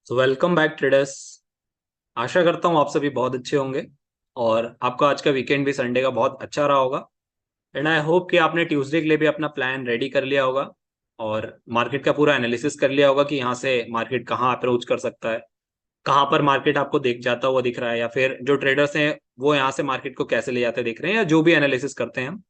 सो welcome back traders. आशा करता हूँ आप सभी बहुत अच्छे होंगे और आपका आज का वीकेंड भी संडे का बहुत अच्छा रहा होगा। एंड आई होप कि आपने ट्यूसडे के लिए भी अपना प्लान रेडी कर लिया होगा और मार्केट का पूरा एनालिसिस कर लिया होगा कि यहाँ से मार्केट कहाँ अप्रोच कर सकता है, कहाँ पर मार्केट आपको देख जाता हुआ दिख रहा है, या फिर जो ट्रेडर्स हैं वो यहाँ से मार्केट को कैसे ले जाते दिख रहे हैं, या जो भी एनालिसिस करते हैं हम।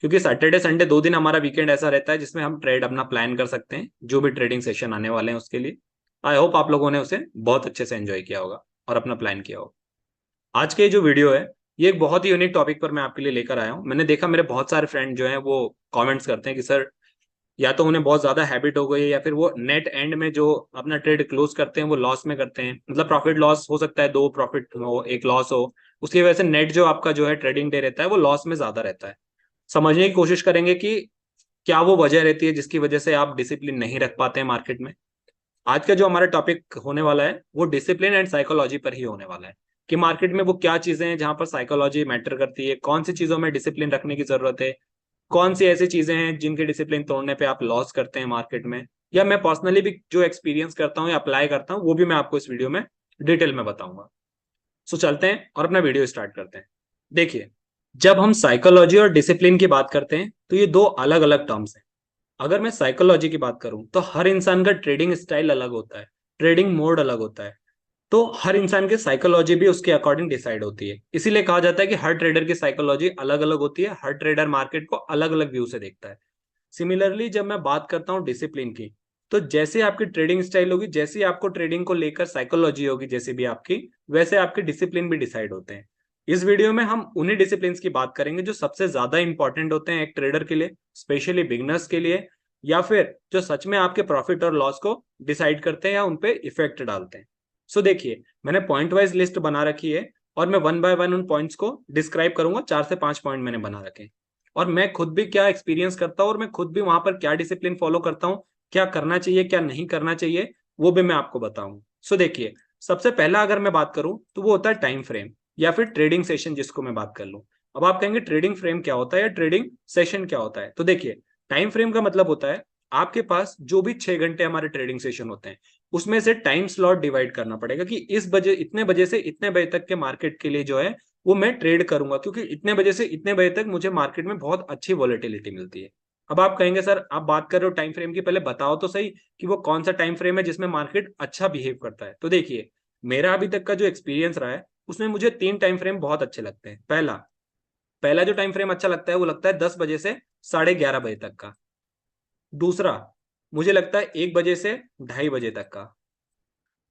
क्योंकि सैटरडे संडे 2 दिन हमारा वीकेंड ऐसा रहता है जिसमें हम ट्रेड अपना प्लान कर सकते हैं, जो भी ट्रेडिंग सेशन आने वाले हैं उसके लिए। आई होप आप लोगों ने उसे बहुत अच्छे से एंजॉय किया होगा और अपना प्लान किया होगा। आज के जो वीडियो है ये एक बहुत ही यूनिक टॉपिक पर मैं आपके लिए लेकर आया हूँ। मैंने देखा मेरे बहुत सारे फ्रेंड जो हैं वो कमेंट्स करते हैं कि सर, या तो उन्हें बहुत ज्यादा हैबिट हो गई है या फिर वो नेट एंड में जो अपना ट्रेड क्लोज करते हैं वो लॉस में करते हैं। मतलब प्रॉफिट लॉस हो सकता है, दो प्रॉफिट हो एक लॉस हो, उसकी वजह से नेट जो आपका जो है ट्रेडिंग डे रहता है वो लॉस में ज्यादा रहता है। समझने की कोशिश करेंगे कि क्या वो वजह रहती है जिसकी वजह से आप डिसिप्लिन नहीं रख पाते हैं मार्केट में। आज का जो हमारा टॉपिक होने वाला है वो डिसिप्लिन एंड साइकोलॉजी पर ही होने वाला है कि मार्केट में वो क्या चीजें हैं जहां पर साइकोलॉजी मैटर करती है, कौन सी चीजों में डिसिप्लिन रखने की जरूरत है, कौन सी ऐसी चीजें हैं जिनके डिसिप्लिन तोड़ने पे आप लॉस करते हैं मार्केट में, या मैं पर्सनली भी जो एक्सपीरियंस करता हूँ या अप्लाई करता हूँ वो भी मैं आपको इस वीडियो में डिटेल में बताऊंगा। सो चलते हैं और अपना वीडियो स्टार्ट करते हैं। देखिए, जब हम साइकोलॉजी और डिसिप्लिन की बात करते हैं तो ये दो अलग अलग टर्म्स हैं। अगर मैं साइकोलॉजी की बात करूं तो हर इंसान का ट्रेडिंग स्टाइल अलग होता है, ट्रेडिंग मोड अलग होता है। तो हर इंसान की साइकोलॉजी भी उसके अकॉर्डिंग डिसाइड होती है। इसीलिए कहा जाता है कि हर ट्रेडर की साइकोलॉजी अलग अलग होती है, हर ट्रेडर मार्केट को अलग अलग व्यू से देखता है। सिमिलरली जब मैं बात करता हूँ डिसिप्लिन की, तो जैसे आपकी ट्रेडिंग स्टाइल होगी, जैसे आपको ट्रेडिंग को लेकर साइकोलॉजी होगी जैसे भी आपकी, वैसे आपके डिसिप्लिन भी डिसाइड होते हैं। इस वीडियो में हम उन्हीं डिसिप्लिन की बात करेंगे जो सबसे ज्यादा इंपॉर्टेंट होते हैं एक ट्रेडर के लिए, स्पेशली बिगनर्स के लिए, या फिर जो सच में आपके प्रॉफिट और लॉस को डिसाइड करते हैं या उन पे इफेक्ट डालते हैं। सो देखिए, मैंने पॉइंट वाइज लिस्ट बना रखी है और मैं वन बाय वन उन पॉइंट्स को डिस्क्राइब करूंगा। 4 से 5 पॉइंट मैंने बना रखे हैं और मैं खुद भी क्या एक्सपीरियंस करता हूँ और मैं खुद भी वहां पर क्या डिसिप्लिन फॉलो करता हूँ, क्या करना चाहिए क्या नहीं करना चाहिए, वो भी मैं आपको बताऊंगा। सो देखिए, सबसे पहला अगर मैं बात करूं तो वो होता है टाइम फ्रेम या फिर ट्रेडिंग सेशन जिसको मैं बात कर लूं। अब आप कहेंगे ट्रेडिंग फ्रेम क्या होता है या ट्रेडिंग सेशन क्या होता है, तो देखिए, टाइम फ्रेम का मतलब होता है आपके पास जो भी 6 घंटे हमारे ट्रेडिंग सेशन होते हैं उसमें से टाइम स्लॉट डिवाइड करना पड़ेगा कि इस बजे इतने बजे से इतने बजे तक के मार्केट के लिए जो है वो मैं ट्रेड करूंगा, क्योंकि इतने बजे से इतने बजे तक मुझे मार्केट में बहुत अच्छी वॉलेटिलिटी मिलती है। अब आप कहेंगे सर, आप बात कर रहे हो टाइम फ्रेम की, पहले बताओ तो सही कि वो कौन सा टाइम फ्रेम है जिसमें मार्केट अच्छा बिहेव करता है। तो देखिए, मेरा अभी तक का जो एक्सपीरियंस रहा है उसमें मुझे 3 टाइम फ्रेम बहुत अच्छे लगते हैं। पहला पहला जो टाइम फ्रेम अच्छा लगता है वो लगता है 10 बजे से 11:30 बजे तक का। दूसरा मुझे लगता है 1 बजे से 2:30 बजे तक का।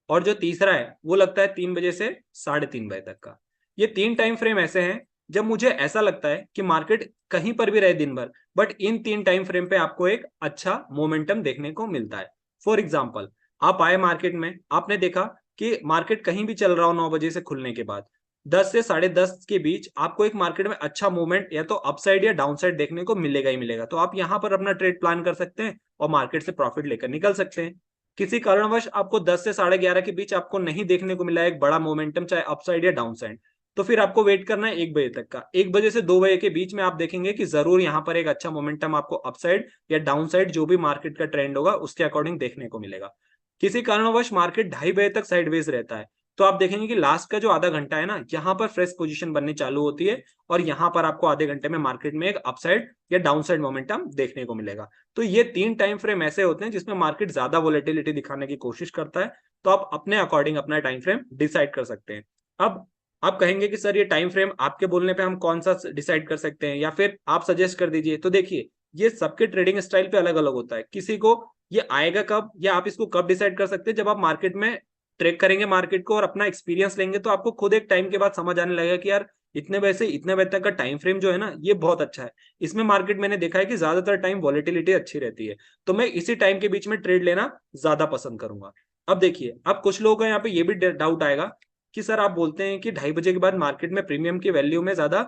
और जो तीसरा है वो लगता है 3 बजे से 3:30 बजे तक का। ये 3 टाइम फ्रेम ऐसे हैं जब मुझे ऐसा लगता है कि मार्केट कहीं पर भी रहे दिन भर, बट इन 3 टाइम फ्रेम पे आपको एक अच्छा मोमेंटम देखने को मिलता है। फॉर एग्जाम्पल, आप आए मार्केट में, आपने देखा कि मार्केट कहीं भी चल रहा हो 9 बजे से खुलने के बाद, 10 से 10:30 के बीच आपको एक मार्केट में अच्छा मूवमेंट या तो अपसाइड या डाउनसाइड देखने को मिलेगा ही मिलेगा। तो आप यहां पर अपना ट्रेड प्लान कर सकते हैं और मार्केट से प्रॉफिट लेकर निकल सकते हैं। किसी कारणवश आपको 10 से 11:30 के बीच आपको नहीं देखने को मिला एक बड़ा मोमेंटम, चाहे अपसाइड या डाउनसाइड, तो फिर आपको वेट करना है 1 बजे तक का। 1 बजे से 2 बजे के बीच में आप देखेंगे कि जरूर यहाँ पर एक अच्छा मोमेंटम आपको अपसाइड या डाउनसाइड जो भी मार्केट का ट्रेंड होगा उसके अकॉर्डिंग देखने को मिलेगा। किसी कारणवश मार्केट 2:30 बजे तक साइडवेज रहता है, तो आप देखेंगे कि लास्ट का जो आधा घंटा है ना, यहाँ पर फ्रेश पोजीशन बननी चालू होती है और यहाँ पर आपको आधे घंटे में मार्केट में एक अपसाइड या डाउनसाइड मोमेंटम देखने को मिलेगा। तो ये 3 टाइम फ्रेम ऐसे होते हैं जिसमें मार्केट ज्यादा वोलेटिलिटी दिखाने की कोशिश करता है। तो आप अपने अकॉर्डिंग अपना टाइम फ्रेम डिसाइड कर सकते हैं। अब आप कहेंगे कि सर, ये टाइम फ्रेम आपके बोलने पे हम कौन सा डिसाइड कर सकते हैं, या फिर आप सजेस्ट कर दीजिए। तो देखिए, ये सबके ट्रेडिंग स्टाइल पे अलग अलग होता है। किसी को ये आएगा कब या आप इसको कब डिसाइड कर सकते हैं, जब आप मार्केट में ट्रेक करेंगे मार्केट को और अपना एक्सपीरियंस लेंगे तो आपको खुद एक टाइम के बाद समझ आने लगेगा कि यार इतने बजे से इतने बजे तक का टाइम फ्रेम जो है ना ये बहुत अच्छा है। इसमें मार्केट मैंने देखा है कि ज्यादातर टाइम वॉलेटिलिटी अच्छी रहती है, तो मैं इसी टाइम के बीच में ट्रेड लेना ज्यादा पसंद करूंगा। अब देखिए, अब कुछ लोगों का यहाँ पे ये भी डाउट आएगा कि सर, आप बोलते हैं कि 2:30 बजे के बाद मार्केट में प्रीमियम की वैल्यू में ज्यादा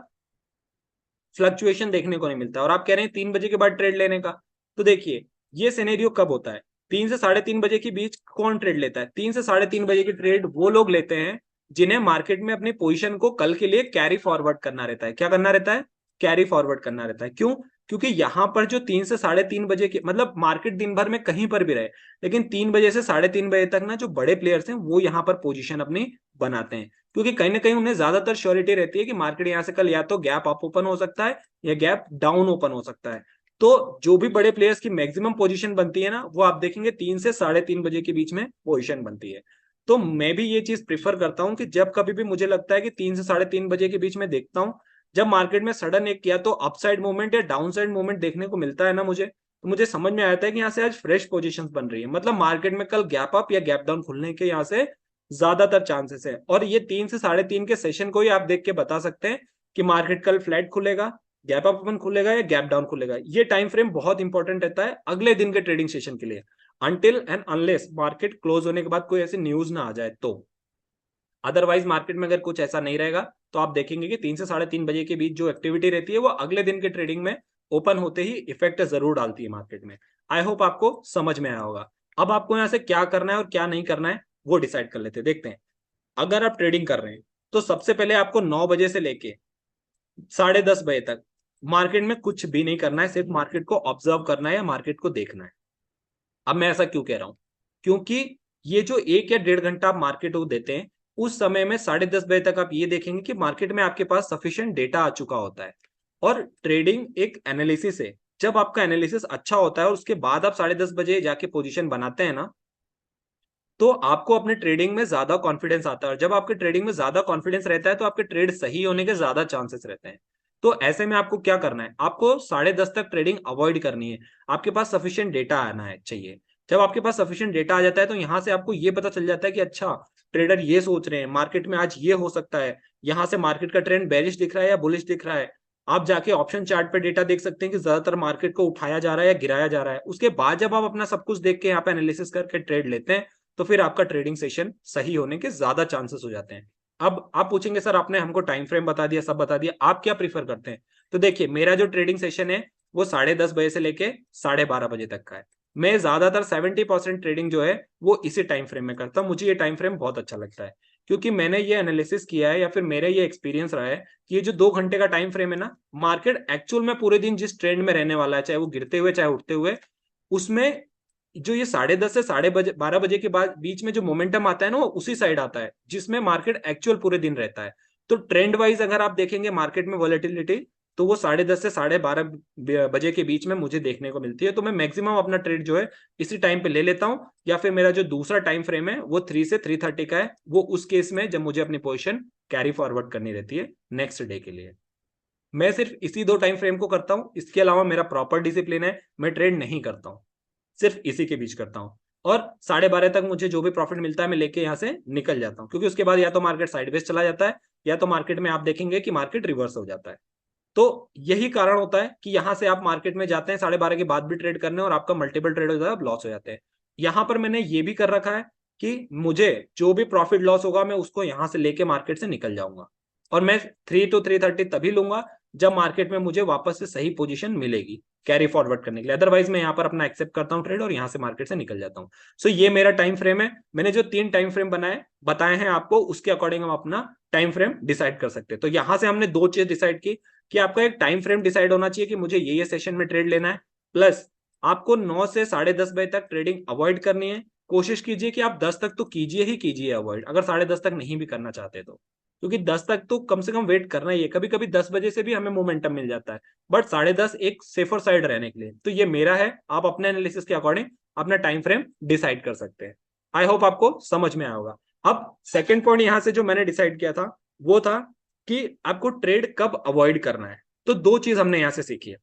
फ्लक्चुएशन देखने को नहीं मिलता और आप कह रहे हैं 3 बजे के बाद ट्रेड लेने का। तो देखिए, ये सिनेरियो कब होता है, 3 से 3:30 बजे के बीच कौन ट्रेड लेता है? 3 से 3:30 बजे की ट्रेड वो लोग लेते हैं जिन्हें मार्केट में अपनी पोजीशन को कल के लिए कैरी फॉरवर्ड करना रहता है। क्या करना रहता है? कैरी फॉरवर्ड करना रहता है। क्यों? क्योंकि यहाँ पर जो 3 से 3:30 बजे के मतलब मार्केट दिन भर में कहीं पर भी रहे, लेकिन 3 बजे से 3:30 बजे तक ना जो बड़े प्लेयर्स हैं वो यहाँ पर पोजीशन अपनी बनाते हैं, क्योंकि कहीं ना कहीं उन्हें ज्यादातर श्योरिटी रहती है कि मार्केट यहाँ से कल या तो गैप अप ओपन हो सकता है या गैप डाउन ओपन हो सकता है। तो जो भी बड़े प्लेयर्स की मैक्सिमम पोजीशन बनती है ना, वो आप देखेंगे 3 से 3:30 बजे के बीच में पोजीशन बनती है। तो मैं भी ये चीज प्रिफर करता हूँ कि जब कभी भी मुझे लगता है कि 3 से 3:30 बजे के बीच में देखता हूँ, जब मार्केट में सडन एक या तो अपसाइड मूवमेंट या डाउन साइड मूवमेंट देखने को मिलता है ना मुझे, तो मुझे समझ में आता है कि यहाँ से आज फ्रेश पोजीशंस बन रही है, मतलब मार्केट में कल गैप अप या गैप डाउन खुलने के यहाँ से ज्यादातर चांसेस है। और ये 3 से 3:30 के सेशन को ही आप देख के बता सकते हैं कि मार्केट कल फ्लैट खुलेगा, गैप अप ओपन खुलेगा या गैप डाउन खुलेगा। ये टाइम फ्रेम बहुत इंपॉर्टेंट रहता है अगले दिन के ट्रेडिंग सेशन के लिए, until and unless market close होने के बाद कोई ऐसी न्यूज ना आ जाए। तो अदरवाइज मार्केट में अगर कुछ ऐसा नहीं रहेगा तो आप देखेंगे कि 3 से 3:30 बजे के बीच जो एक्टिविटी रहती है वो अगले दिन के ट्रेडिंग में ओपन होते ही इफेक्ट जरूर डालती है मार्केट में। आई होप आपको समझ में आया होगा। अब आपको यहाँ से क्या करना है और क्या नहीं करना है वो डिसाइड कर लेते हैं। देखते हैं, अगर आप ट्रेडिंग कर रहे हैं तो सबसे पहले आपको 9 बजे से लेके 10:30 बजे तक मार्केट में कुछ भी नहीं करना है, सिर्फ मार्केट को ऑब्जर्व करना है या मार्केट को देखना है। अब मैं ऐसा क्यों कह रहा हूं, क्योंकि ये जो 1 या 1.5 घंटा आप मार्केट को देते हैं, उस समय में 10:30 बजे तक आप ये देखेंगे कि मार्केट में आपके पास सफिशिएंट डेटा आ चुका होता है। और ट्रेडिंग एक एनालिसिस है, जब आपका एनालिसिस अच्छा होता है और उसके बाद आप 10:30 बजे जाके पोजीशन बनाते हैं ना, तो आपको अपने ट्रेडिंग में ज्यादा कॉन्फिडेंस आता है। और जब आपके ट्रेडिंग में ज्यादा कॉन्फिडेंस रहता है तो आपके ट्रेड सही होने के ज्यादा चांसेस रहते हैं। तो ऐसे में आपको क्या करना है, आपको 10:30 तक ट्रेडिंग अवॉइड करनी है। आपके पास सफिशिएंट डेटा आना है चाहिए। जब आपके पास सफिशिएंट डेटा आ जाता है तो यहां से आपको ये पता चल जाता है कि अच्छा, ट्रेडर ये सोच रहे हैं मार्केट में आज ये हो सकता है, यहां से मार्केट का ट्रेंड बेरिश दिख रहा है या बुलिश दिख रहा है। आप जाके ऑप्शन चार्ट पे डेटा देख सकते हैं कि ज्यादातर मार्केट को उठाया जा रहा है या गिराया जा रहा है। उसके बाद जब आप अपना सब कुछ देख के यहाँ पे एनालिसिस करके ट्रेड लेते हैं, तो फिर आपका ट्रेडिंग सेशन सही होने के ज्यादा चांसेस हो जाते हैं। अब आप पूछेंगे सर आपने हमको टाइम फ्रेम बता दिया, सब बता दिया, आप क्या प्रीफर करते हैं। तो देखिए, मेरा जो ट्रेडिंग सेशन है वो 10:30 बजे से लेके 12:30 बजे तक का है। मैं ज्यादातर 70% ट्रेडिंग जो है वो इसी टाइम फ्रेम में करता हूँ। मुझे ये टाइम फ्रेम बहुत अच्छा लगता है, क्योंकि मैंने ये एनालिसिस किया है या फिर मेरा ये एक्सपीरियंस रहा है कि ये जो 2 घंटे का टाइम फ्रेम है ना, मार्केट एक्चुअल में पूरे दिन जिस ट्रेंड में रहने वाला है, चाहे वो गिरते हुए चाहे उठते हुए, उसमें जो ये 10:30 से 12:30 बजे के बाद बीच में जो मोमेंटम आता है ना, वो उसी साइड आता है जिसमें मार्केट एक्चुअल पूरे दिन रहता है। तो ट्रेंड वाइज अगर आप देखेंगे मार्केट में वॉलेटिलिटी, तो वो 10:30 से 12:30 बजे के बीच में मुझे देखने को मिलती है। तो मैं मैक्सिमम अपना ट्रेड जो है इसी टाइम पे ले लेता हूँ। या फिर मेरा जो दूसरा टाइम फ्रेम है वो 3 से 3:30 का है, वो उस केस में जब मुझे अपनी पोजिशन कैरी फॉरवर्ड करनी रहती है नेक्स्ट डे के लिए। मैं सिर्फ इसी 2 टाइम फ्रेम को करता हूँ, इसके अलावा मेरा प्रॉपर डिसिप्लिन है, मैं ट्रेड नहीं करता हूँ, सिर्फ इसी के बीच करता हूँ। और 12:30 तक मुझे जो भी प्रॉफिट मिलता है मैं लेके यहाँ से निकल जाता हूँ, क्योंकि उसके बाद या तो मार्केट साइडवेज चला जाता है या तो मार्केट में आप देखेंगे कि मार्केट रिवर्स हो जाता है। तो यही कारण होता है कि यहां से आप मार्केट में जाते हैं 12:30 के बाद भी ट्रेड करने, और आपका मल्टीपल ट्रेड हो जाता है, लॉस हो जाते हैं। यहां पर मैंने ये भी कर रखा है कि मुझे जो भी प्रॉफिट लॉस होगा मैं उसको यहां से लेके मार्केट से निकल जाऊंगा, और मैं 3 to 3:30 तभी लूंगा जब मार्केट में मुझे वापस से सही पोजीशन मिलेगी कैरी फॉरवर्ड करने के लिए। अदरवाइज मैं यहाँ पर अपना एक्सेप्ट करता हूँ ट्रेड और यहाँ से मार्केट से निकल जाता हूँ। सो ये मेरा टाइम फ्रेम है। मैंने जो 3 टाइम फ्रेम बताए हैं आपको, उसके अकॉर्डिंग हम अपना टाइम फ्रेम डिसाइड कर सकते हैं। तो यहां से हमने 2 चीज डिसाइड की कि आपका एक टाइम फ्रेम डिसाइड होना चाहिए कि मुझे ये सेशन में ट्रेड लेना है, प्लस आपको 9 से 10:30 बजे तक ट्रेडिंग अवॉइड करनी है। कोशिश कीजिए कि आप 10 तक तो कीजिए ही कीजिए अवॉइड, अगर 10:30 तक नहीं भी करना चाहते तो, क्योंकि 10 तक तो कम से कम वेट करना ही है। कभी कभी 10 बजे से भी हमें मोमेंटम मिल जाता है, बट 10:30 एक सेफर साइड रहने के लिए। तो ये मेरा है, आप अपने एनालिसिस के अकॉर्डिंग अपना टाइम फ्रेम डिसाइड कर सकते हैं। आई होप आपको समझ में आया होगा। अब सेकेंड पॉइंट यहां से जो मैंने डिसाइड किया था वो था कि आपको ट्रेड कब अवॉइड करना है। तो 2 चीज हमने यहां से सीखी है।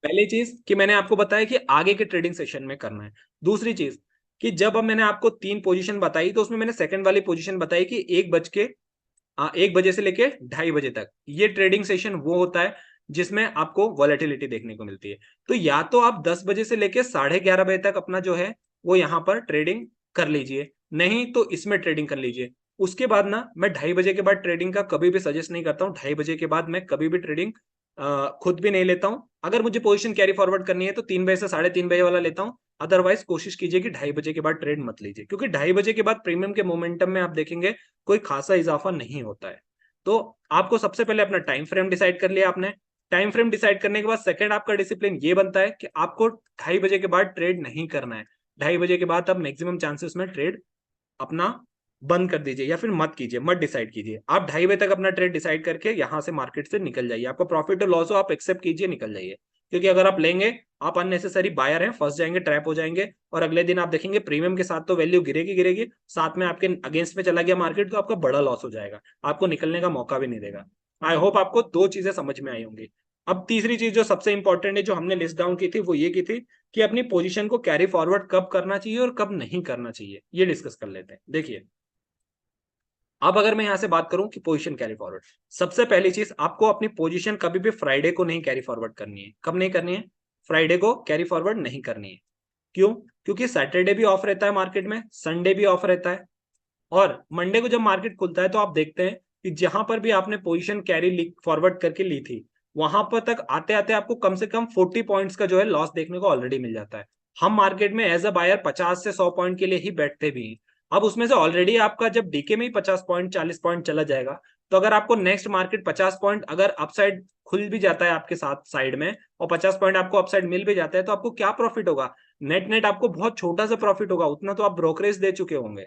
पहली चीज कि मैंने आपको बताया कि आगे के ट्रेडिंग सेशन में करना है। दूसरी चीज कि जब अब मैंने आपको 3 पोजीशन बताई, तो उसमें मैंने सेकंड वाली पोजीशन बताई कि 1 बजे से लेके 2:30 बजे तक ये ट्रेडिंग सेशन वो होता है जिसमें आपको वॉलेटिलिटी देखने को मिलती है। तो या तो आप 10 बजे से लेके 11:30 बजे तक अपना जो है वो यहाँ पर ट्रेडिंग कर लीजिए, नहीं तो इसमें ट्रेडिंग कर लीजिए। उसके बाद ना, मैं 2:30 बजे के बाद ट्रेडिंग का कभी भी सजेस्ट नहीं करता हूँ। 2:30 बजे के बाद मैं कभी भी ट्रेडिंग खुद भी नहीं लेता हूँ। अगर मुझे पोजीशन कैरी फॉरवर्ड करनी है तो 3 बजे से 3:30 बजे वाला लेता हूँ। अदरवाइज कोशिश कीजिए कि 2:30 बजे के बाद ट्रेड मत लीजिए, क्योंकि 2:30 बजे के बाद प्रीमियम के मोमेंटम में आप देखेंगे कोई खासा इजाफा नहीं होता है। तो आपको सबसे पहले अपना टाइम फ्रेम डिसाइड कर लिया आपने, टाइम फ्रेम डिसाइड करने के बाद सेकंड आपका डिसिप्लिन ये बनता है कि आपको 2:30 बजे के बाद ट्रेड नहीं करना है। 2:30 बजे के बाद आप मैक्सिमम चांसेस में ट्रेड अपना बंद कर दीजिए या फिर मत कीजिए, मत डिसाइड कीजिए। आप 2:30 बजे तक अपना ट्रेड डिसाइड करके यहां से मार्केट से निकल जाइए। आपको प्रॉफिट और लॉस हो आप एक्सेप्ट कीजिए, निकल जाइए। क्योंकि अगर आप लेंगे, आप अननेसेसरी बायर हैं, फंस जाएंगे, ट्रैप हो जाएंगे, और अगले दिन आप देखेंगे प्रीमियम के साथ तो वैल्यू गिरेगी गिरेगी, साथ में आपके अगेंस्ट में चला गया मार्केट तो आपका बड़ा लॉस हो जाएगा, आपको निकलने का मौका भी नहीं देगा। आई होप आपको दो चीजें समझ में आई होंगी। अब तीसरी चीज जो सबसे इंपॉर्टेंट है, जो हमने लिस्ट डाउन की थी, वो ये की थी कि अपनी पोजीशन को कैरी फॉरवर्ड कब करना चाहिए और कब नहीं करना चाहिए, ये डिस्कस कर लेते हैं। देखिए, अब अगर मैं यहां से बात करूं कि पोजीशन कैरी फॉरवर्ड, सबसे पहली चीज आपको अपनी पोजीशन कभी भी फ्राइडे को नहीं कैरी फॉरवर्ड करनी है। कब नहीं करनी है? फ्राइडे को कैरी फॉरवर्ड नहीं करनी है। क्यों? क्योंकि सैटरडे भी ऑफ रहता है मार्केट में, संडे भी ऑफ रहता है, और मंडे को जब मार्केट खुलता है तो आप देखते हैं कि जहां पर भी आपने पोजीशन कैरी फॉरवर्ड करके ली थी, वहां पर तक आते आते आपको कम से कम 40 पॉइंट्स का जो है लॉस देखने को ऑलरेडी मिल जाता है। हम मार्केट में एज अ बायर 50 से 100 पॉइंट के लिए ही बैठते भी हैं। अब उसमें से ऑलरेडी आपका जब डीके में ही 50 पॉइंट 40 पॉइंट चला जाएगा, तो अगर आपको नेक्स्ट मार्केट 50 पॉइंट अगर अपसाइड खुल भी जाता है आपके साथ साइड में, और 50 पॉइंट आपको अपसाइड मिल भी जाता है, तो आपको क्या प्रॉफिट होगा? नेट नेट आपको बहुत छोटा सा प्रॉफिट होगा, उतना तो आप ब्रोकरेज दे चुके होंगे।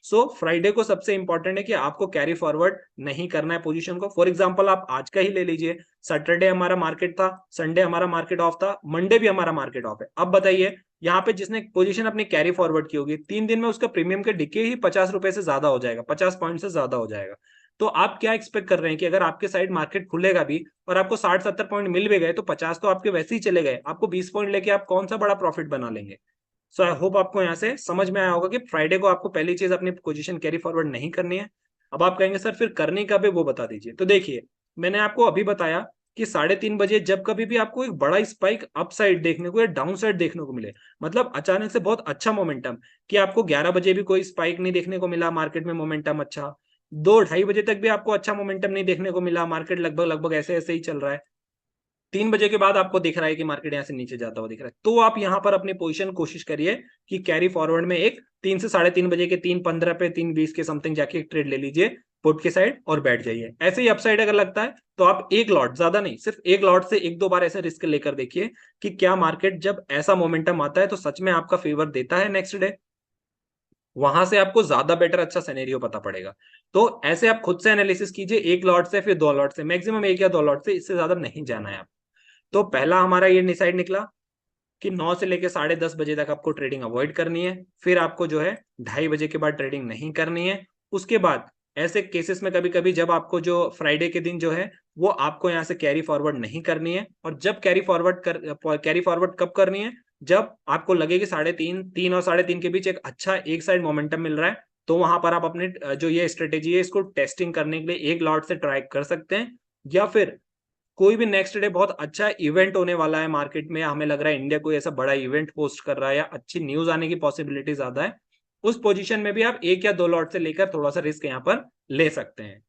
सो फ्राइडे को सबसे इंपॉर्टेंट है कि आपको कैरी फॉरवर्ड नहीं करना है पोजीशन को। फॉर एग्जांपल आप आज का ही ले लीजिए, सैटरडे हमारा मार्केट था, संडे हमारा मार्केट ऑफ था, मंडे भी हमारा मार्केट ऑफ है। अब बताइए, यहाँ पे जिसने पोजीशन अपनी कैरी फॉरवर्ड की होगी, 3 दिन में उसका प्रीमियम के डिके ही 50 रुपए से ज्यादा हो जाएगा, 50 पॉइंट से ज्यादा हो जाएगा। तो आप क्या एक्सपेक्ट कर रहे हैं कि अगर आपके साइड मार्केट खुलेगा भी और आपको 60-70 पॉइंट मिल भी गए, तो 50 तो आपके वैसे ही चले गए, आपको 20 पॉइंट लेके आप कौन सा बड़ा प्रॉफिट बना लेंगे? सो आई होप आपको यहाँ से समझ में आया होगा कि फ्राइडे को आपको पहली चीज अपनी पोजीशन कैरी फॉरवर्ड नहीं करनी है। अब आप कहेंगे सर फिर करनी कब है, वो बता दीजिए। तो देखिए, मैंने आपको अभी बताया कि 3:30 बजे जब कभी भी आपको एक बड़ा स्पाइक अप साइड देखने को या डाउन साइड देखने को मिले, मतलब अचानक से बहुत अच्छा मोमेंटम, कि आपको 11 बजे भी कोई स्पाइक नहीं देखने को मिला मार्केट में, मोमेंटम अच्छा, 2-2:30 बजे तक भी आपको अच्छा मोमेंटम नहीं देखने को मिला, मार्केट लगभग लगभग ऐसे ऐसे ही चल रहा है, 3 बजे के बाद आपको दिख रहा है कि मार्केट यहाँ से नीचे जाता हुआ दिख रहा है, तो आप यहाँ पर अपनी पोजीशन कोशिश करिए कि कैरी फॉरवर्ड में एक 3 से 3:30 बजे के 3:15 पे 3:20 के समथिंग जाके एक ट्रेड ले लीजिए पुट के साइड और बैठ जाइए। ऐसे ही अपसाइड अगर लगता है तो आप एक लॉट, ज्यादा नहीं, सिर्फ एक लॉट से एक दो बार ऐसे रिस्क लेकर देखिए कि क्या मार्केट जब ऐसा मोमेंटम आता है तो सच में आपका फेवर देता है नेक्स्ट डे, वहां से आपको ज्यादा बेटर अच्छा सिनेरियो पता पड़ेगा। तो ऐसे आप खुद से एनालिसिस कीजिए, एक लॉट से फिर 2 लॉट से, मैक्सिमम एक या 2 लॉट से, इससे ज्यादा नहीं जाना है आप। तो पहला हमारा ये डिसाइड निकला कि 9 से लेकर 10:30 बजे तक आपको ट्रेडिंग अवॉइड करनी है, फिर आपको जो है 2:30 बजे के बाद ट्रेडिंग नहीं करनी है। उसके बाद ऐसे केसेस में कभी कभी जब आपको जो फ्राइडे के दिन जो है वो आपको यहाँ से कैरी फॉरवर्ड नहीं करनी है, और जब कैरी फॉरवर्ड कब करनी है? जब आपको लगे कि 3:30 और 3:30 के बीच एक अच्छा एक साइड मोमेंटम मिल रहा है, तो वहां पर आप अपने जो ये स्ट्रेटेजी है इसको टेस्टिंग करने के लिए एक लॉट से ट्राई कर सकते हैं। या फिर कोई भी नेक्स्ट डे बहुत अच्छा इवेंट होने वाला है मार्केट में, हमें लग रहा है इंडिया कोई ऐसा बड़ा इवेंट होस्ट कर रहा है या अच्छी न्यूज आने की पॉसिबिलिटी ज्यादा है, उस पोजीशन में भी आप एक या 2 लॉट से लेकर थोड़ा सा रिस्क यहाँ पर ले सकते हैं।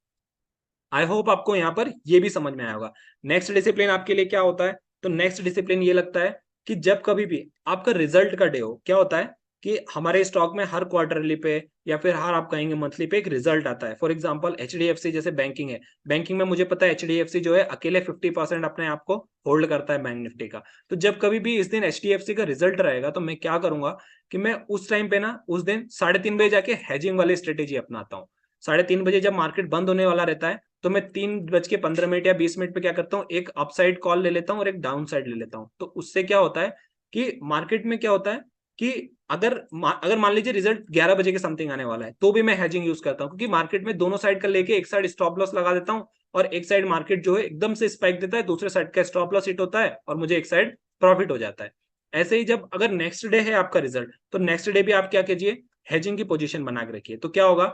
आई होप आपको यहाँ पर ये भी समझ में आया होगा। नेक्स्ट डिसिप्लिन आपके लिए क्या होता है? तो नेक्स्ट डिसिप्लिन ये लगता है कि जब कभी भी आपका रिजल्ट का डे हो, क्या होता है कि हमारे स्टॉक में हर क्वार्टरली पे या फिर हर आप कहेंगे मंथली पे एक रिजल्ट आता है। फॉर एग्जांपल एचडीएफसी जैसे बैंकिंग है, बैंकिंग में मुझे पता है एचडीएफसी जो है अकेले 50% अपने आप को होल्ड करता है बैंक निफ्टी का। तो जब कभी भी इस दिन एचडीएफसी का रिजल्ट रहेगा तो मैं क्या करूंगा कि मैं उस टाइम पे ना उस दिन 3:30 बजे जाके हेजिंग वाली स्ट्रेटेजी अपनाता हूँ। 3:30 बजे जब मार्केट बंद होने वाला रहता है तो मैं 3:15 या 20 मिनट पे क्या करता हूँ, एक अपसाइड कॉल ले लेता हूँ और एक डाउन साइड ले लेता हूँ। तो उससे क्या होता है कि मार्केट में क्या होता है कि अगर मान लीजिए रिजल्ट 11 बजे के समथिंग आने वाला है तो भी मैं हेजिंग यूज करता हूँ, क्योंकि मार्केट में दोनों साइड का लेके एक साइड स्टॉप लॉस लगा देता हूँ, और एक साइड मार्केट जो है एकदम से स्पाइक देता है, दूसरे साइड का स्टॉप लॉस हिट होता है और मुझे एक साइड प्रॉफिट हो जाता है। ऐसे ही जब अगर नेक्स्ट डे है आपका रिजल्ट, तो नेक्स्ट डे भी आप क्या कीजिए, हेजिंग की पोजीशन बना के रखिए। तो क्या होगा,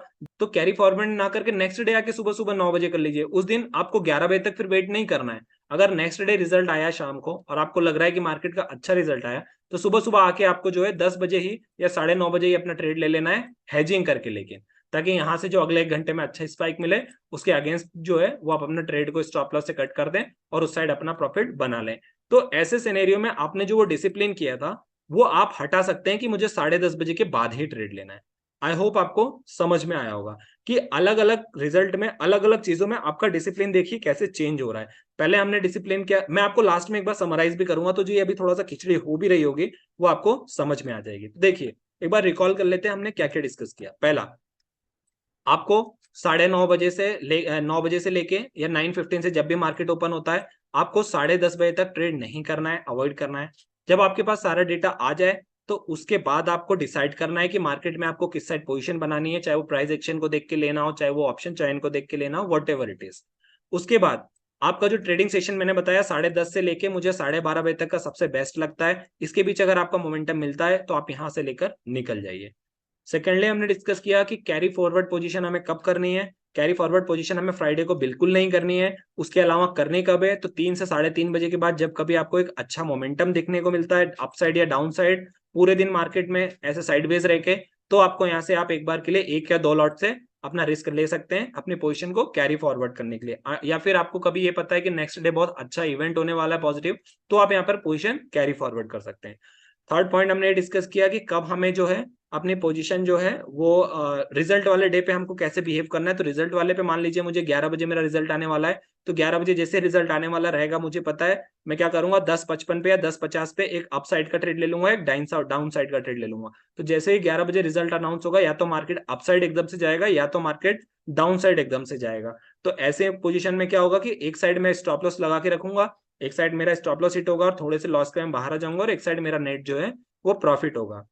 तो कैरी फॉरवर्ड ना करके नेक्स्ट डे आके सुबह सुबह 9 बजे कर लीजिए। उस दिन आपको 11 बजे तक फिर वेट नहीं करना है। अगर नेक्स्ट डे रिजल्ट आया शाम को और आपको लग रहा है कि मार्केट का अच्छा रिजल्ट आया, तो सुबह सुबह आके आपको जो है 10 बजे ही या 9:30 बजे ही अपना ट्रेड ले लेना है, हेजिंग करके, लेकिन ताकि यहां से जो अगले 1 घंटे में अच्छा स्पाइक मिले उसके अगेंस्ट जो है वो आप अपना ट्रेड को स्टॉप लॉस से कट कर दें और उस साइड अपना प्रॉफिट बना लें। तो ऐसे सिनेरियो में आपने जो वो डिसिप्लिन किया था वो आप हटा सकते हैं कि मुझे 10:30 बजे के बाद ही ट्रेड लेना है। आई होप आपको समझ में आया होगा कि अलग अलग रिजल्ट में, अलग अलग चीजों में आपका डिसिप्लिन देखिए कैसे चेंज हो रहा है। पहले हमने डिसिप्लिन किया, मैं आपको लास्ट में एक बार समराइज भी करूंगा, तो जो ये अभी थोड़ा सा खिचड़ी हो भी रही होगी वो आपको समझ में आ जाएगी। तो देखिए एक बार रिकॉल कर लेते हैं हमने क्या क्या डिस्कस किया। पहला, आपको 9:30 बजे से 9 बजे से लेके या 9:15 से जब भी मार्केट ओपन होता है, आपको 10:30 बजे तक ट्रेड नहीं करना है, अवॉइड करना है। जब आपके पास सारा डेटा आ जाए तो उसके बाद आपको डिसाइड करना है कि मार्केट में आपको किस साइड पोजीशन बनानी है, चाहे वो प्राइस एक्शन को देख के लेना हो, चाहे वो ऑप्शन चयन को देख के लेना हो, वट एवर इट इज। उसके बाद आपका जो ट्रेडिंग सेशन मैंने बताया 10:30 से लेके मुझे 12:30 बजे तक का सबसे बेस्ट लगता है। इसके बीच अगर आपका मोमेंटम मिलता है तो आप यहां से लेकर निकल जाइए। सेकेंडली हमने डिस्कस किया कि कैरी फॉरवर्ड पोजीशन हमें कब करनी है। कैरी फॉरवर्ड पोजीशन हमें फ्राइडे को बिल्कुल नहीं करनी है। उसके अलावा करनी कब है, तो 3 से 3:30 बजे के बाद, जब कभी आपको एक अच्छा मोमेंटम देखने को मिलता है अपसाइड या डाउन साइड, पूरे दिन मार्केट में ऐसे साइडवेज रह के, तो आपको यहाँ से आप एक बार के लिए 1 या 2 लॉट से अपना रिस्क ले सकते हैं अपनी पोजीशन को कैरी फॉरवर्ड करने के लिए। या फिर आपको कभी ये पता है कि नेक्स्ट डे बहुत अच्छा इवेंट होने वाला है पॉजिटिव, तो आप यहाँ पर पोजीशन कैरी फॉरवर्ड कर सकते हैं। थर्ड पॉइंट हमने डिस्कस किया कि कब हमें जो है अपनी पोजीशन जो है वो रिजल्ट वाले डे पे हमको कैसे बिहेव करना है। तो रिजल्ट वाले पे मान लीजिए मुझे 11 बजे मेरा रिजल्ट आने वाला है, तो 11 बजे जैसे रिजल्ट आने वाला रहेगा मुझे पता है, मैं क्या करूंगा 10:55 पे या 10:50 पे एक अप साइड का ट्रेड ले लूंगा, एक डाउन साइड का ट्रेड ले लूंगा। तो जैसे ही 11 बजे रिजल्ट अनाउंस होगा, या तो मार्केट अप साइड एकदम से जाएगा या तो मार्केट डाउन साइड एकदम से जाएगा। तो ऐसे पोजीशन में क्या होगा कि एक साइड में स्टॉप लॉस लगा के रखूंगा, एक साइड मेरा स्टॉप लॉस हिट होगा और थोड़े से लॉस के मैं बाहर आ जाऊंगा, और एक साइड मेरा नेट जो है वो प्रॉफिट होगा।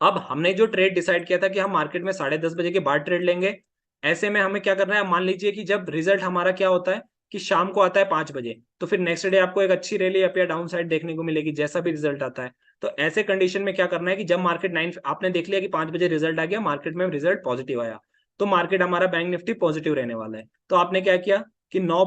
अब हमने जो ट्रेड डिसाइड किया था कि हम मार्केट में 10:30 बजे के बाद ट्रेड लेंगे, ऐसे में हमें क्या करना है, मान लीजिए कि जब रिजल्ट हमारा क्या होता है कि शाम को आता है 5 बजे, तो फिर नेक्स्ट डे आपको एक अच्छी रैली अप या डाउन साइड देखने को मिलेगी जैसा भी रिजल्ट आता है। तो ऐसे कंडीशन में क्या करना है कि जब मार्केट 9, आपने देख लिया कि 5 बजे रिजल्ट आ गया, मार्केट में रिजल्ट पॉजिटिव आया, तो मार्केट हमारा बैंक निफ्टी पॉजिटिव रहने वाला है। तो आपने क्या किया कि 9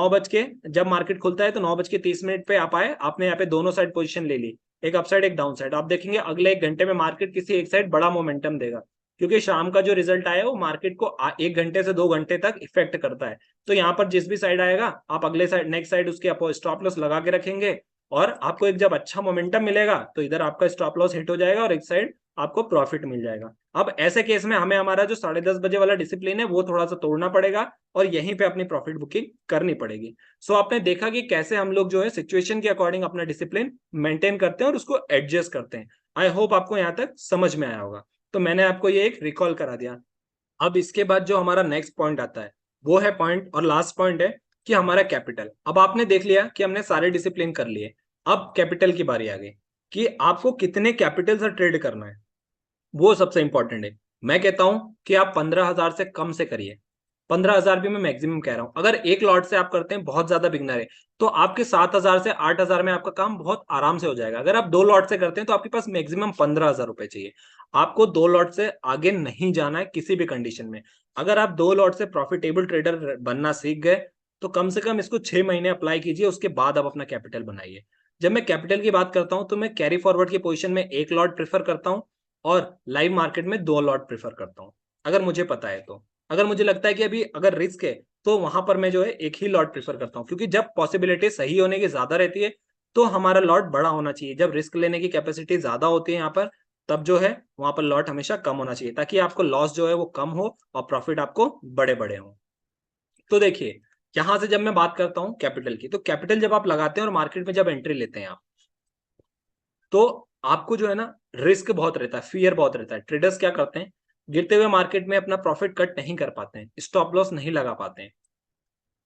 बज के जब मार्केट खुलता है तो 9:30 पे आप आए, आपने यहाँ पे दोनों साइड पोजीशन ले ली, एक अपसाइड एक डाउन साइड। आप देखेंगे अगले 1 घंटे में मार्केट किसी एक साइड बड़ा मोमेंटम देगा, क्योंकि शाम का जो रिजल्ट आया वो मार्केट को 1 घंटे से 2 घंटे तक इफेक्ट करता है। तो यहाँ पर जिस भी साइड आएगा आप अगले साइड नेक्स्ट साइड उसके स्टॉप लॉस लगा के रखेंगे, और आपको एक जब अच्छा मोमेंटम मिलेगा तो इधर आपका स्टॉप लॉस हिट हो जाएगा और एक साइड आपको प्रॉफिट मिल जाएगा। अब ऐसे केस में हमें हमारा जो 10:30 बजे वाला डिसिप्लिन है वो थोड़ा सा तोड़ना पड़ेगा और यहीं पे अपनी प्रॉफिट बुकिंग करनी पड़ेगी। सो आपने देखा कि कैसे हम लोग जो है सिचुएशन के अकॉर्डिंग अपना डिसिप्लिन मेंटेन करते हैं और उसको एडजस्ट करते हैं। आई होप आपको यहाँ तक समझ में आया होगा। तो मैंने आपको ये एक रिकॉल करा दिया। अब इसके बाद जो हमारा नेक्स्ट पॉइंट आता है वो है पॉइंट और लास्ट पॉइंट है कि हमारा कैपिटल। अब आपने देख लिया कि हमने सारे डिसिप्लिन कर लिए, अब कैपिटल की बारी आ गई कि आपको कितने कैपिटल से ट्रेड करना है, वो सबसे इंपॉर्टेंट है। मैं कहता हूं कि आप 15,000 से कम से करिए। 15,000 भी मैं मैक्सिमम कह रहा हूं। अगर एक लॉट से आप करते हैं, बहुत ज्यादा बिगनर है, तो आपके 7,000 से 8,000 में आपका काम बहुत आराम से हो जाएगा। अगर आप 2 लॉट से करते हैं तो आपके पास मैक्सिमम 15,000 रुपए चाहिए। आपको 2 लॉट से आगे नहीं जाना है किसी भी कंडीशन में। अगर आप 2 लॉट से प्रॉफिटेबल ट्रेडर बनना सीख गए तो कम से कम इसको 6 महीने अप्लाई कीजिए, उसके बाद आप अपना कैपिटल बनाइए। जब मैं कैपिटल की बात करता हूं तो मैं कैरी फॉरवर्ड की पोजीशन में 1 लॉट प्रेफर करता हूं और लाइव मार्केट में 2 लॉट प्रेफर करता हूं, अगर मुझे पता है तो। अगर मुझे लगता है कि अभी अगर रिस्क है तो वहां पर मैं जो है एक ही लॉट प्रेफर करता हूं, क्योंकि जब पॉसिबिलिटी सही होने की ज्यादा रहती है तो हमारा लॉट बड़ा होना चाहिए। जब रिस्क लेने की कैपेसिटी ज्यादा होती है यहाँ पर, तब जो है वहां पर लॉट हमेशा कम होना चाहिए, ताकि आपको लॉस जो है वो कम हो और प्रॉफिट आपको बड़े बड़े हो। तो देखिए यहां से जब मैं बात करता हूँ कैपिटल की, तो कैपिटल जब आप लगाते हैं और मार्केट में जब एंट्री लेते हैं आप, तो आपको जो है ना रिस्क बहुत रहता है, फियर बहुत रहता है। ट्रेडर्स क्या करते हैं, गिरते हुए मार्केट में अपना प्रॉफिट कट नहीं कर पाते हैं, स्टॉप लॉस नहीं लगा पाते हैं,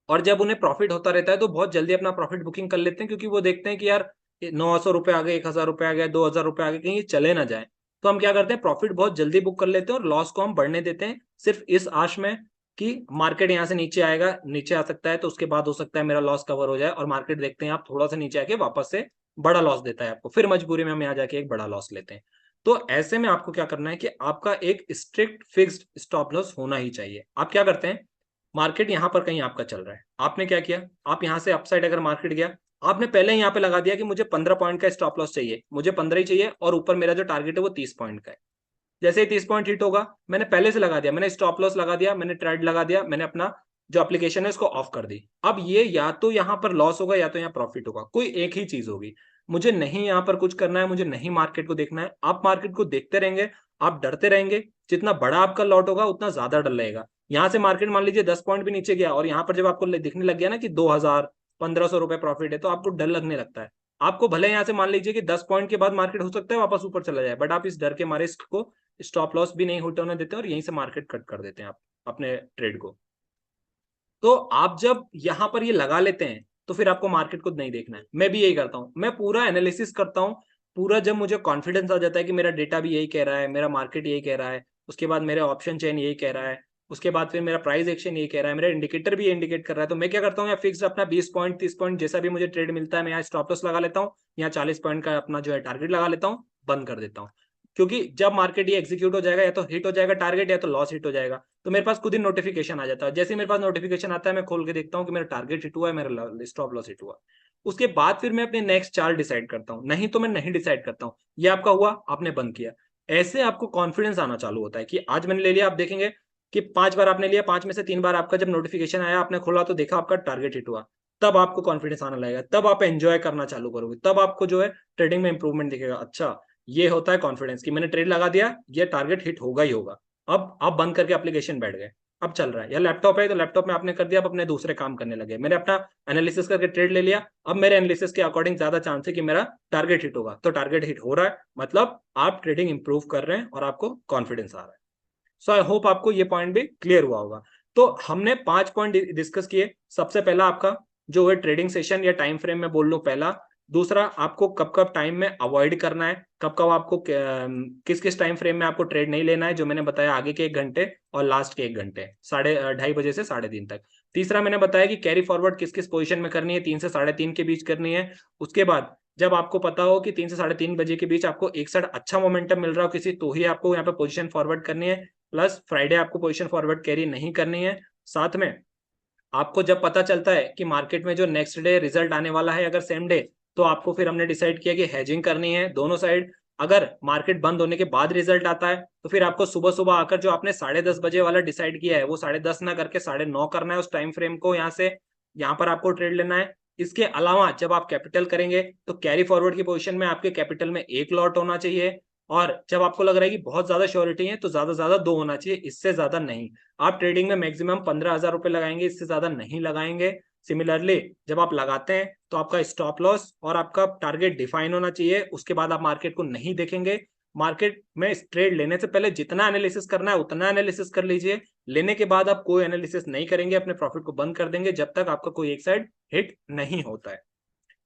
और जब उन्हें प्रॉफिट होता रहता है तो बहुत जल्दी अपना प्रॉफिट बुकिंग कर लेते हैं, क्योंकि वो देखते हैं कि यार 900 रुपए आ गए, 1,000 रुपए आ गए, 2,000 रुपए आ गए, कहीं ये चले ना जाए। तो हम क्या करते हैं, प्रॉफिट बहुत जल्दी बुक कर लेते हैं और लॉस को हम बढ़ने देते हैं, सिर्फ इस आश में कि मार्केट यहाँ से नीचे आएगा, नीचे आ सकता है तो उसके बाद हो सकता है मेरा लॉस कवर हो जाए, और मार्केट देखते हैं आप थोड़ा सा नीचे आके वापस से बड़ा लॉस देता है आपको, फिर मजबूरी में हम यहाँ जाके एक बड़ा लॉस लेते हैं। तो ऐसे में आपको क्या करना है कि आपका एक स्ट्रिक्ट फिक्स्ड स्टॉप लॉस होना ही चाहिए। आप क्या करते हैं, मार्केट यहां पर कहीं आपका चल रहा है, आपने क्या किया, आप यहां से अपसाइड अगर मार्केट गया, आपने पहले ही यहाँ पे लगा दिया कि मुझे 15 पॉइंट का स्टॉप लॉस चाहिए, मुझे 15 ही चाहिए, और ऊपर मेरा जो टारगेट है वो 30 पॉइंट का है। जैसे ही 30 पॉइंट हिट होगा, मैंने पहले से लगा दिया, मैंने स्टॉप लॉस लगा दिया, मैंने ट्रेड लगा दिया, मैंने अपना जो एप्लीकेशन है उसको ऑफ कर दी। अब ये या तो यहाँ पर लॉस होगा या तो यहाँ प्रॉफिट होगा, कोई एक ही चीज होगी। मुझे नहीं यहाँ पर कुछ करना है, मुझे नहीं मार्केट को देखना है। आप मार्केट को देखते रहेंगे आप डरते रहेंगे, जितना बड़ा आपका लॉट होगा उतना ज्यादा डर लगेगा। यहाँ से मार्केट मान लीजिए 10 पॉइंट भी नीचे गया और यहाँ पर जब आपको दिखने लग गया ना कि 2000 1500 रुपए प्रॉफिट है, तो आपको डर लगने लगता है। आपको भले यहाँ से मान लीजिए कि 10 पॉइंट के बाद मार्केट हो सकता है वापस ऊपर चला जाए, बट आप इस डर के मारे इसको स्टॉप लॉस भी नहीं हिट होने देते और यहीं से मार्केट कट कर देते हैं आप अपने ट्रेड को। तो आप जब यहाँ पर ये लगा लेते हैं तो फिर आपको मार्केट को नहीं देखना है। मैं भी यही करता हूँ, मैं पूरा एनालिसिस करता हूँ। पूरा जब मुझे कॉन्फिडेंस आ जाता है कि मेरा डेटा भी यही कह रहा है, मेरा मार्केट यही कह रहा है, उसके बाद मेरा ऑप्शन चेन यही कह रहा है, उसके बाद फिर मेरा प्राइस एक्शन यही कह रहा है, मेरा इंडिकेटर भी ये इंडिकेट कर रहा है, तो मैं क्या करता हूँ, या फिक्स अपना 20 पॉइंट 30 पॉइंट जैसा भी मुझे ट्रेड मिलता है मैं यहाँ स्टॉप लॉस लगा लेता हूँ, या 40 पॉइंट का अपना जो है टारगेट लगा लेता हूँ, बंद कर देता हूँ। क्योंकि जब मार्केट ये एग्जीक्यूट हो जाएगा, या तो हिट हो जाएगा टारगेट या तो लॉस हिट हो जाएगा, तो मेरे पास खुद ही नोटिफिकेशन आ जाता है। जैसे ही मेरे पास नोटिफिकेशन आता है मैं खोल के देखता हूँ कि मेरा टारगेट हिट हुआ है, मेरा स्टॉप लॉस हिट हुआ। उसके बाद फिर मैं अपने नेक्स्ट चार्ट डिसाइड करता हूँ, नहीं तो मैं नहीं डिसाइड करता हूँ। ये आपका हुआ, आपने बंद किया। ऐसे आपको कॉन्फिडेंस आना चालू होता है कि आज मैंने ले लिया। आप देखेंगे कि 5 बार आपने लिया, 5 में से 3 बार आपका जब नोटिफिकेशन आया, आपने खोला तो देखा आपका टारगेट हिट हुआ, तब आपको कॉन्फिडेंस आना लगेगा, तब आप एंजॉय करना चालू करोगे, तब आपको जो है ट्रेडिंग में इंप्रूवमेंट दिखेगा। अच्छा, ये होता है कॉन्फिडेंस कि मैंने ट्रेड लगा दिया, ये टारगेट हिट होगा ही होगा। अब आप बंद करके एप्लीकेशन बैठ गए, अब चल रहा है। या लैपटॉप है तो लैपटॉप में आपने कर दिया, अब अपने दूसरे काम करने लगे। मैंने अपना एनालिसिस करके ट्रेड ले लिया, अब मेरे एनालिसिस के अकॉर्डिंग ज्यादा चांस है कि मेरा टारगेट हिट होगा, तो टारगेट हिट हो रहा है, मतलब आप ट्रेडिंग इंप्रूव कर रहे हैं और आपको कॉन्फिडेंस आ रहा है। सो आई होप आपको ये पॉइंट भी क्लियर हुआ होगा। तो हमने 5 पॉइंट डिस्कस किए। सबसे पहला आपका जो है ट्रेडिंग सेशन या टाइम फ्रेम में बोल लो पहला। दूसरा, आपको कब कब टाइम में अवॉइड करना है, कब कब आपको किस किस टाइम फ्रेम में आपको ट्रेड नहीं लेना है, जो मैंने बताया आगे के 1 घंटे और लास्ट के 1 घंटे 2:30 बजे से 3:30 तक। तीसरा मैंने बताया कि कैरी फॉरवर्ड किस किस पोजीशन में करनी है, 3 से 3:30 के बीच करनी है। उसके बाद जब आपको पता हो कि 3 से 3:30 बजे के बीच आपको एक साइड अच्छा मोमेंटम मिल रहा हो किसी, तो ही आपको यहाँ पे पोजीशन फॉरवर्ड करनी है। प्लस फ्राइडे आपको पोजीशन फॉरवर्ड कैरी नहीं करनी है। साथ में आपको जब पता चलता है कि मार्केट में जो नेक्स्ट डे रिजल्ट आने वाला है अगर सेम डे, तो आपको फिर हमने डिसाइड किया कि हेजिंग करनी है दोनों साइड। अगर मार्केट बंद होने के बाद रिजल्ट आता है तो फिर आपको सुबह सुबह आकर जो आपने 10:30 बजे वाला डिसाइड किया है वो 10:30 ना करके 9:30 करना है। उस टाइम फ्रेम को यहाँ से यहाँ पर आपको ट्रेड लेना है। इसके अलावा जब आप कैपिटल करेंगे तो कैरी फॉरवर्ड की पोजीशन में आपके कैपिटल में 1 लॉट होना चाहिए, और जब आपको लग रहा है कि बहुत ज्यादा श्योरिटी है तो ज्यादा 2 होना चाहिए, इससे ज्यादा नहीं। आप ट्रेडिंग में मैक्सिमम 15,000 रुपए लगाएंगे, इससे ज्यादा नहीं लगाएंगे। सिमिलरली जब आप लगाते हैं तो आपका स्टॉप लॉस और आपका टारगेट डिफाइन होना चाहिए, उसके बाद आप मार्केट को नहीं देखेंगे। मार्केट में ट्रेड लेने से पहले जितना एनालिसिस करना है उतना एनालिसिस कर लीजिए। लेने के बाद आप कोई एनालिसिस नहीं करेंगे, अपने प्रॉफिट को बंद कर देंगे जब तक आपका कोई एक साइड हिट नहीं होता है।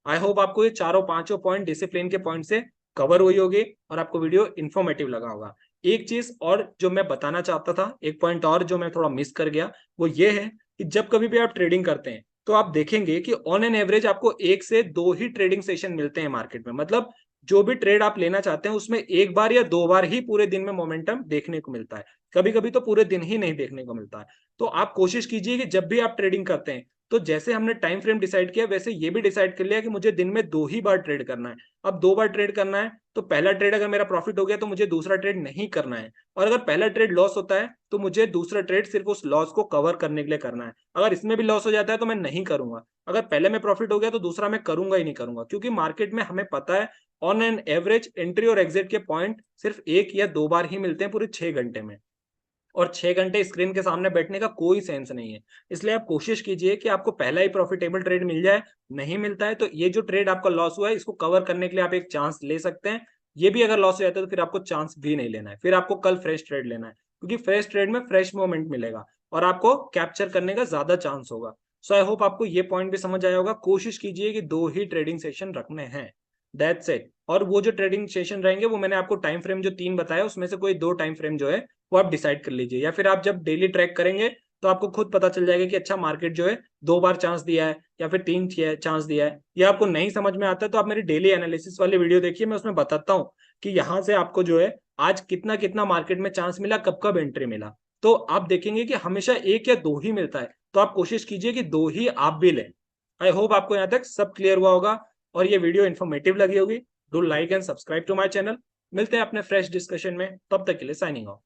आई होप आपको ये चारों पांचों पॉइंट डिसिप्लिन के पॉइंट से कवर हुई होगी और आपको वीडियो इन्फॉर्मेटिव लगा होगा। एक चीज और जो मैं बताना चाहता था, एक पॉइंट और जो मैं थोड़ा मिस कर गया, वो ये है कि जब कभी भी आप ट्रेडिंग करते हैं तो आप देखेंगे कि ऑन एन एवरेज आपको 1 से 2 ही ट्रेडिंग सेशन मिलते हैं मार्केट में। मतलब जो भी ट्रेड आप लेना चाहते हैं उसमें 1 बार या 2 बार ही पूरे दिन में मोमेंटम देखने को मिलता है, कभी कभी तो पूरे दिन ही नहीं देखने को मिलता है। तो आप कोशिश कीजिए कि जब भी आप ट्रेडिंग करते हैं, तो जैसे हमने टाइम फ्रेम डिसाइड किया वैसे ये भी डिसाइड कर लिया कि मुझे दिन में 2 ही बार ट्रेड करना है। अब 2 बार ट्रेड करना है तो पहला ट्रेड अगर मेरा प्रॉफिट हो गया तो मुझे दूसरा ट्रेड नहीं करना है, और अगर पहला ट्रेड लॉस होता है तो मुझे दूसरा ट्रेड सिर्फ उस लॉस को कवर करने के लिए करना है। अगर इसमें भी लॉस हो जाता है तो मैं नहीं करूंगा। अगर पहले में प्रॉफिट हो गया तो दूसरा मैं करूंगा ही नहीं करूंगा, क्योंकि मार्केट में हमें पता है ऑन एन एवरेज एंट्री और एग्जिट के पॉइंट सिर्फ 1 या 2 बार ही मिलते हैं पूरे 6 घंटे में, और 6 घंटे स्क्रीन के सामने बैठने का कोई सेंस नहीं है। इसलिए आप कोशिश कीजिए कि आपको पहला ही प्रॉफिटेबल ट्रेड मिल जाए। नहीं मिलता है तो ये जो ट्रेड आपका लॉस हुआ है इसको कवर करने के लिए आप एक चांस ले सकते हैं। ये भी अगर लॉस हो जाता है तो फिर आपको चांस भी नहीं लेना है, फिर आपको कल फ्रेश ट्रेड लेना है, क्योंकि फ्रेश ट्रेड में फ्रेश मोमेंट मिलेगा और आपको कैप्चर करने का ज्यादा चांस होगा। सो आई होप आपको ये पॉइंट भी समझ आया होगा। कोशिश कीजिए कि 2 ही ट्रेडिंग सेशन रखने हैं, दैट्स इट। और वो जो ट्रेडिंग सेशन रहेंगे वो मैंने आपको टाइम फ्रेम जो 3 बताया उसमें से कोई 2 टाइम फ्रेम जो है वो आप डिसाइड कर लीजिए, या फिर आप जब डेली ट्रैक करेंगे तो आपको खुद पता चल जाएगा कि अच्छा मार्केट जो है 2 बार चांस दिया है या फिर 3 चांस दिया है। या आपको नहीं समझ में आता है तो आप मेरी डेली एनालिसिस वाली वीडियो देखिए, मैं उसमें बताता हूँ कि यहाँ से आपको जो है आज कितना कितना मार्केट में चांस मिला, कब कब एंट्री मिला। तो आप देखेंगे कि हमेशा 1 या 2 ही मिलता है, तो आप कोशिश कीजिए कि 2 ही आप भी लें। आई होप आपको यहाँ तक सब क्लियर हुआ होगा और ये वीडियो इन्फॉर्मेटिव लगी होगी। Do like and subscribe to my channel. मिलते हैं अपने फ्रेश डिस्कशन में, तब तक के लिए साइनिंग ऑफ।